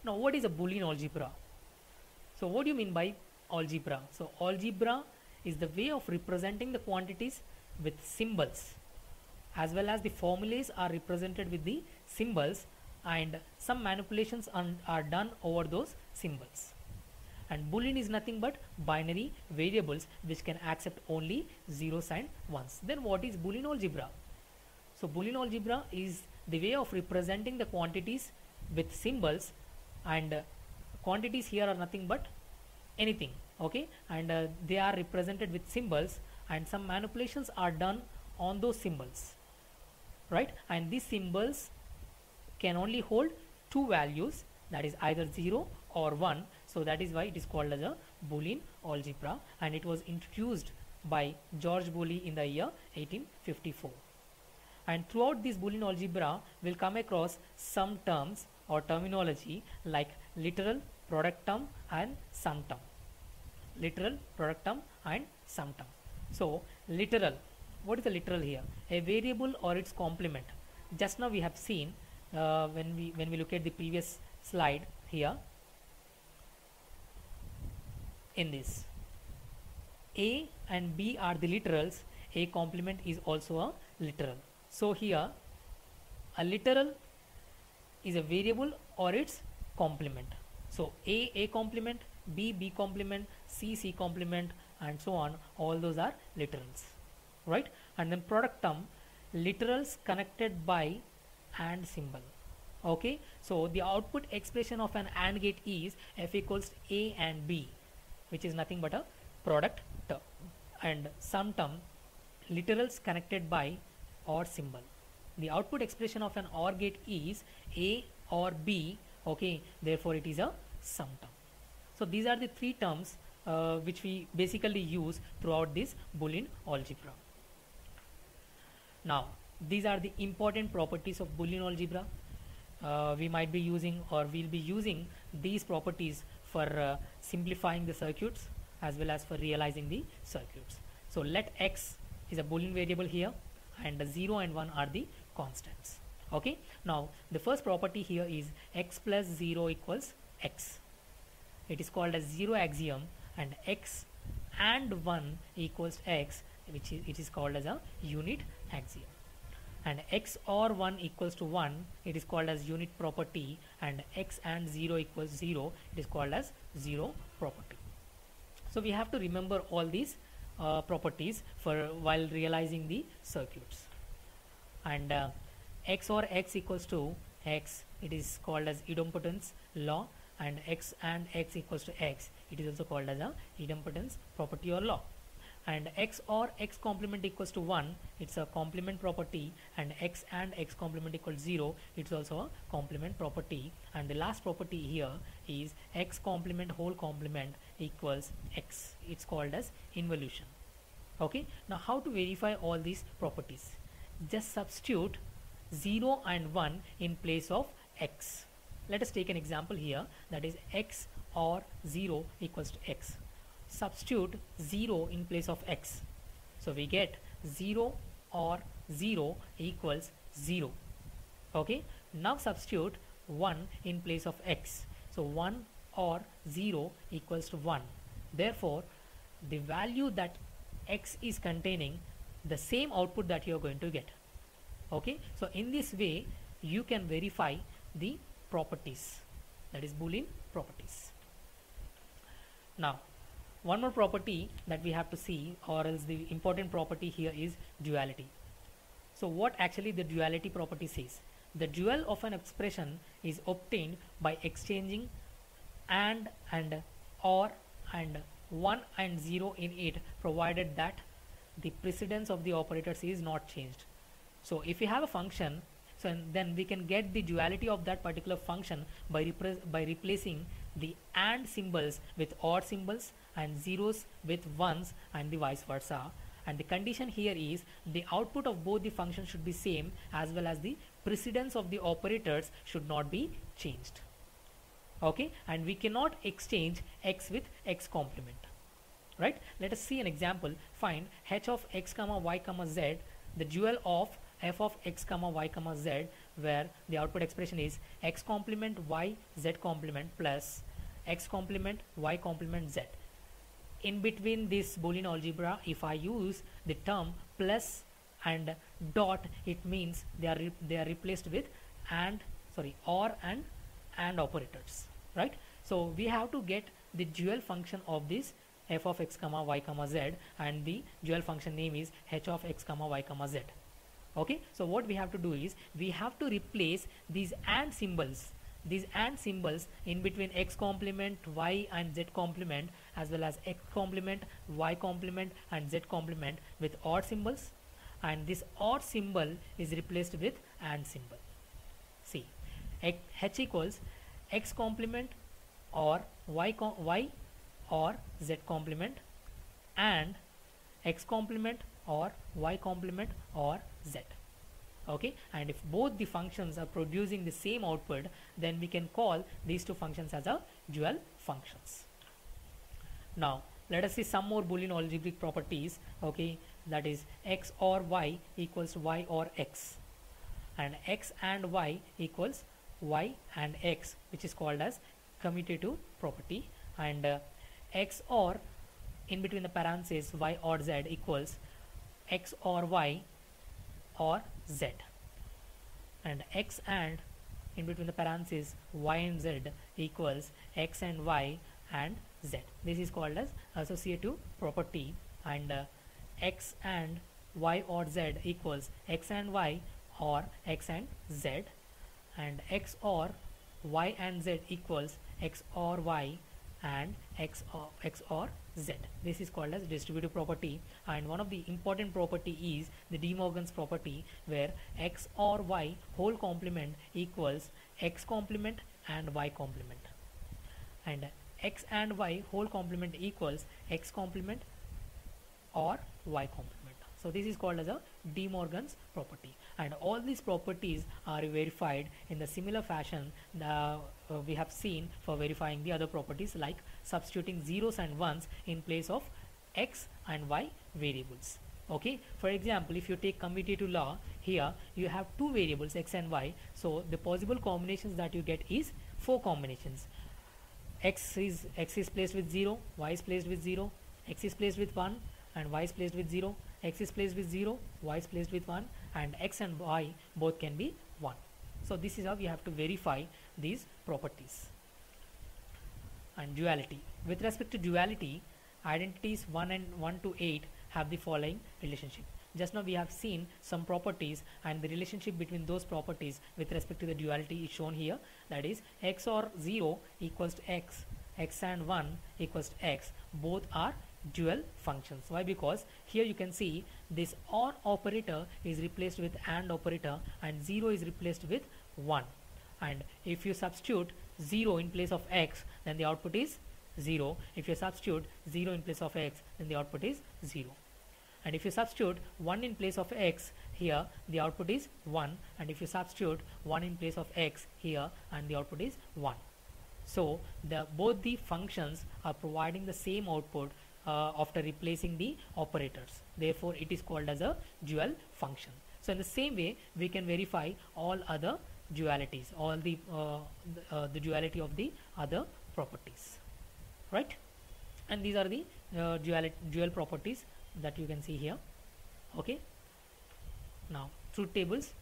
Now what is a Boolean algebra? So what do you mean by algebra? So algebra is the way of representing the quantities with symbols, as well as the formulas are represented with the symbols, and some manipulations are done over those symbols. And Boolean is nothing but binary variables which can accept only zeros and ones. Then what is Boolean algebra? So Boolean algebra is the way of representing the quantities with symbols, and quantities here are nothing but anything, okay, and they are represented with symbols, and some manipulations are done on those symbols, right? And these symbols can only hold two values, that is either 0 or 1. So that is why it is called as a Boolean algebra, and it was introduced by George Boole in the year 1854. And throughout this Boolean algebra we'll come across some terms or terminology like literal, product term and sum term. Literal, product term and sum term. So literal, what is the literal here? A variable or its complement. Just now we have seen when we look at the previous slide here, in this A and B are the literals, A complement is also a literal. So here a literal is a variable or its complement. So A complement, B complement, C complement and so on, all those are literals, right? And then product term, literals connected by AND symbol. Okay, so the output expression of an AND gate is F equals A and B, which is nothing but a product term. And sum term, literals connected by OR symbol. The output expression of an OR gate is A or B, okay, therefore it is a sum term. So these are the three terms which we basically use throughout this Boolean algebra. Now these are the important properties of Boolean algebra. We might be using, or we'll be using these properties for simplifying the circuits as well as for realizing the circuits. So let x is a Boolean variable here, and 0 and 1 are the constants. Okay, now the first property here is x plus 0 equals x. It is called as zero axiom, and x and 1 equals x, which is, it is called as a unit axiom. And x or 1 equals to 1, it is called as unit property, and x and 0 equals 0, it is called as zero property. So we have to remember all these properties for while realizing the circuits. And x or x equals to x, it is called as idempotence law, and x and x equals to x, it is also called as a idempotence property or law. And x or x complement equals to 1, it's a complement property, and x and x complement equals 0, it's also a complement property. And the last property here is x complement whole complement equals x, it's called as involution. Okay, now how to verify all these properties? Just substitute 0 and 1 in place of x. Let us take an example here, that is x or 0 equals to x. Substitute 0 in place of x, so we get 0 or 0 equals 0. Okay, now substitute 1 in place of x, so 1 or 0 equals to 1. Therefore the value that x is containing, the same output that you are going to get. Okay, so in this way you can verify the properties, that is Boolean properties. Now one more property that we have to see, or else the important property here, is duality. So what actually the duality property says? The dual of an expression is obtained by exchanging and or and 1 and 0 in it, provided that the precedence of the operators is not changed. So if we have a function, so then we can get the duality of that particular function by replacing the AND symbols with OR symbols and zeros with ones, and the vice versa. And the condition here is the output of both the functions should be same, as well as the precedence of the operators should not be changed. Okay, and we cannot exchange x with x complement, right? Let us see an example. Find h of x comma y comma z, the dual of f of x comma y comma z where the output expression is x complement y z complement plus x complement y complement z. In between this Boolean algebra, if I use the term plus and dot, it means they are replaced with or and operators, right? So we have to get the dual function of this f of x comma y comma z, and the dual function name is h of x comma y comma z. Okay, so what we have to do is we have to replace these and symbols in between x complement y and z complement, as well as x complement y complement and z complement, with odd symbols, and this odd symbol is replaced with and symbol. See, h equals x complement or y or z complement and x complement or y complement or z. Okay, and if both the functions are producing the same output, then we can call these two functions as a dual functions. Now let us see some more Boolean algebraic properties. Okay, that is x or y equals y or x, and x and y equals y and x, which is called as commutative property, and x or in between the parentheses y or z equals x or y or z, and x and in between the parentheses y and z equals x and y and z. This is called as associative property, and x and y or z equals x and y or x and z, and x or y and z equals x or y and x or z. This is called as distributive property, and one of the important property is the De Morgan's property, where x or y whole complement equals x complement and y complement, and x and y whole complement equals x complement or y complement. So this is called as a De Morgan's property, and all these properties are verified in the similar fashion we have seen for verifying the other properties, like substituting zeros and ones in place of x and y variables. Okay, for example, if you take commutative law, here you have two variables x and y, so the possible combinations that you get is 4 combinations. X is placed with 0, y is placed with 0, x is placed with 1, and y is placed with 0, x is placed with 0, y is placed with 1, and x and y both can be 1. So this is how we have to verify these properties. And duality. With respect to duality, identities 1 to 8 have the following relationship. Just now we have seen some properties, and the relationship between those properties with respect to the duality is shown here. That is, x or 0 equals to x, x and 1 equals to x. Both are dual functions. Why? Because here you can see this OR operator is replaced with AND operator, and 0 is replaced with 1. And if you substitute 0 in place of x, then the output is 0. If you substitute 0 in place of x, then the output is 0. And if you substitute 1 in place of x here, the output is 1. And if you substitute 1 in place of x here, and the output is 1. So both the functions are providing the same output after replacing the operators. Therefore, it is called as a dual function. So in the same way, we can verify all other dualities, all the duality of the other properties, right? And these are the dual properties that you can see here. Okay. Now truth tables.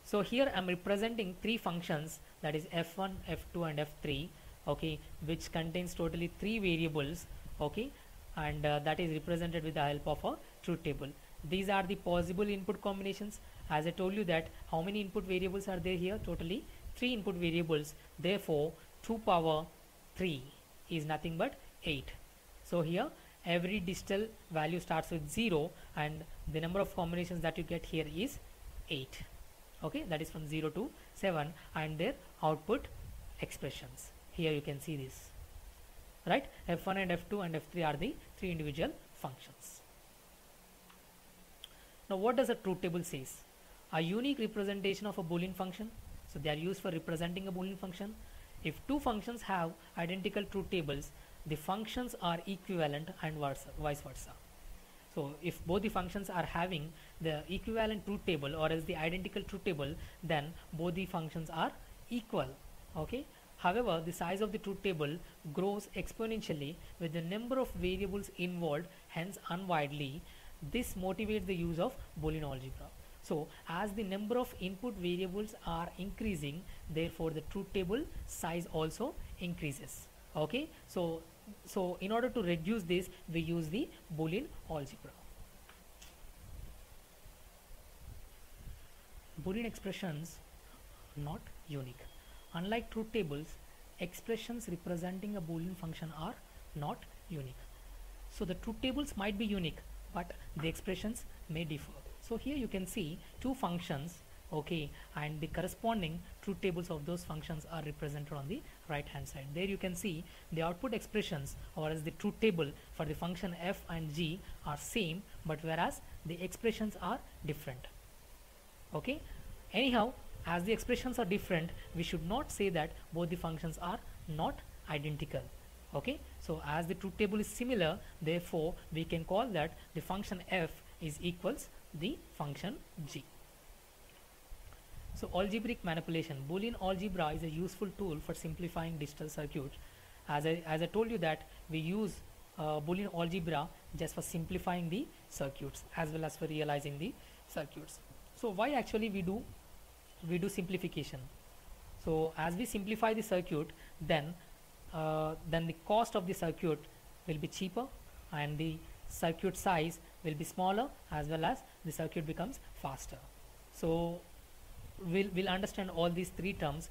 So here I am representing 3 functions, that is f1, f2 and f3, okay, which contains totally 3 variables, okay, and that is represented with the help of a truth table. These are the possible input combinations. As I told you that how many input variables are there here? Totally 3 input variables. Therefore 2 power 3 is nothing but 8. So here every digital value starts with 0, and the number of combinations that you get here is 8. Okay, that is from 0 to 7, and their output expressions. Here you can see this, right? f1 and f2 and f3 are the 3 individual functions. Now what does a truth table says? A unique representation of a Boolean function. So they are used for representing a Boolean function. If 2 functions have identical truth tables, the functions are equivalent and vice versa. So if both the functions are having the equivalent truth table or else the identical truth table, then both the functions are equal. Okay. However, the size of the truth table grows exponentially with the number of variables involved, hence unwidely. This motivates the use of Boolean algebra. So as the number of input variables are increasing, therefore the truth table size also increases. Okay. So in order to reduce this, we use the Boolean algebra. Boolean expressions not unique. Unlike truth tables, expressions representing a Boolean function are not unique. So the truth tables might be unique, but the expressions may differ. So here you can see two functions, okay, and the corresponding truth tables of those functions are represented on the right hand side. There you can see the output expressions or as the truth table for the function f and g are same, but whereas the expressions are different. Okay. Anyhow, as the expressions are different, we should not say that both the functions are not identical. Okay. So as the truth table is similar, therefore we can call that the function f is equals the function g. So algebraic manipulation. Boolean algebra is a useful tool for simplifying digital circuits. As I told you that we use Boolean algebra just for simplifying the circuits as well as for realizing the circuits. So why actually we do simplification? So as we simplify the circuit, then the cost of the circuit will be cheaper and the circuit size will be smaller as well as the circuit becomes faster. So we'll understand all these three terms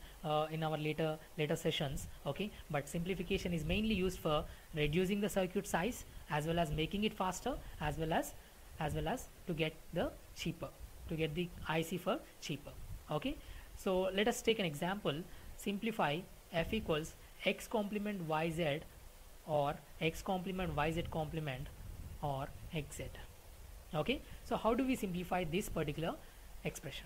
in our later sessions. Okay, but simplification is mainly used for reducing the circuit size as well as making it faster as well as to get the IC for cheaper. Okay, so let us take an example. Simplify f equals x complement yz or x complement yz complement or xz. Okay, so how do we simplify this particular expression?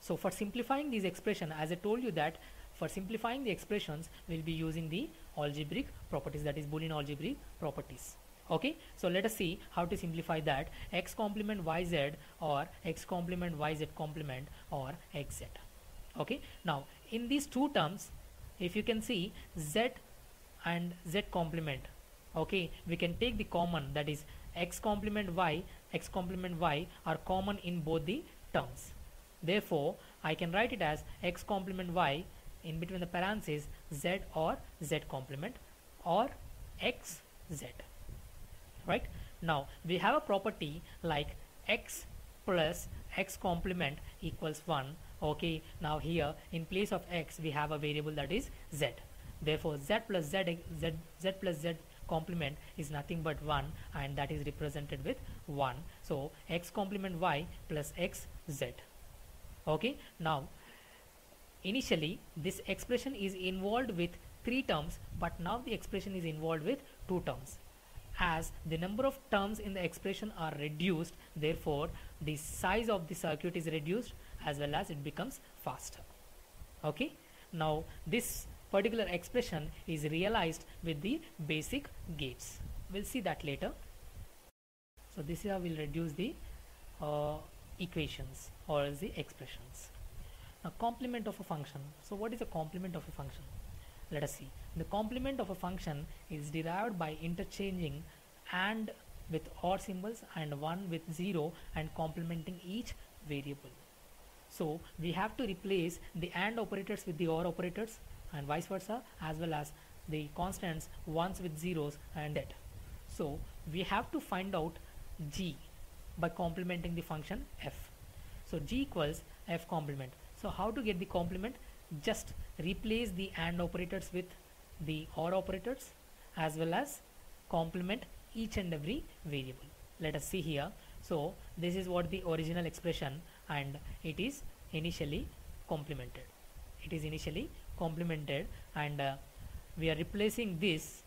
So for simplifying this expression, as I told you that for simplifying the expressions, we'll be using the algebraic properties, that is Boolean algebraic properties. Okay, so let us see how to simplify that. X complement yz or x complement yz complement or xz. Okay, now in these two terms, if you can see z and z complement, okay, we can take the common, that is x complement y are common in both the terms. Therefore I can write it as x complement y in between the parentheses z or z complement or xz. Right, now we have a property like x plus x complement equals 1. Okay, now here in place of x we have a variable that is z. Therefore z plus z complement is nothing but 1, and that is represented with 1. So x complement y plus xz. Okay, now initially this expression is involved with 3 terms, but now the expression is involved with 2 terms. As the number of terms in the expression are reduced, therefore the size of the circuit is reduced as well as it becomes faster. Okay, now this particular expression is realized with the basic gates. We'll see that later. So this is how we'll reduce the equations or the expressions. Now complement of a function. So what is a complement of a function? Let us see. The complement of a function is derived by interchanging AND with OR symbols and 1 with 0 and complementing each variable. So we have to replace the AND operators with the OR operators and vice versa, as well as the constants ones with zeros and that. So we have to find out g by complementing the function f. So g equals f complement. So how to get the complement? Just replace the AND operators with the OR operators as well as complement each and every variable. Let us see here. So this is what the original expression, and it is initially complemented. It is initially complemented, and we are replacing this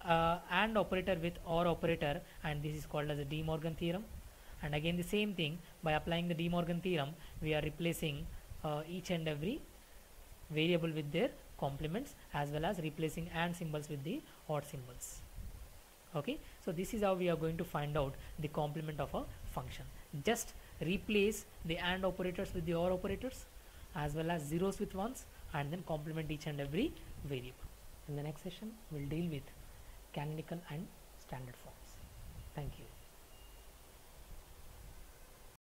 AND operator with OR operator, and this is called as the De Morgan theorem. And again the same thing, by applying the De Morgan theorem, we are replacing each and every variable with their complements as well as replacing AND symbols with the OR symbols. Okay, so this is how we are going to find out the complement of a function. Just replace the AND operators with the OR operators as well as zeros with ones, and then complement each and every variable. In the next session we'll deal with canonical and standard forms. Thank you.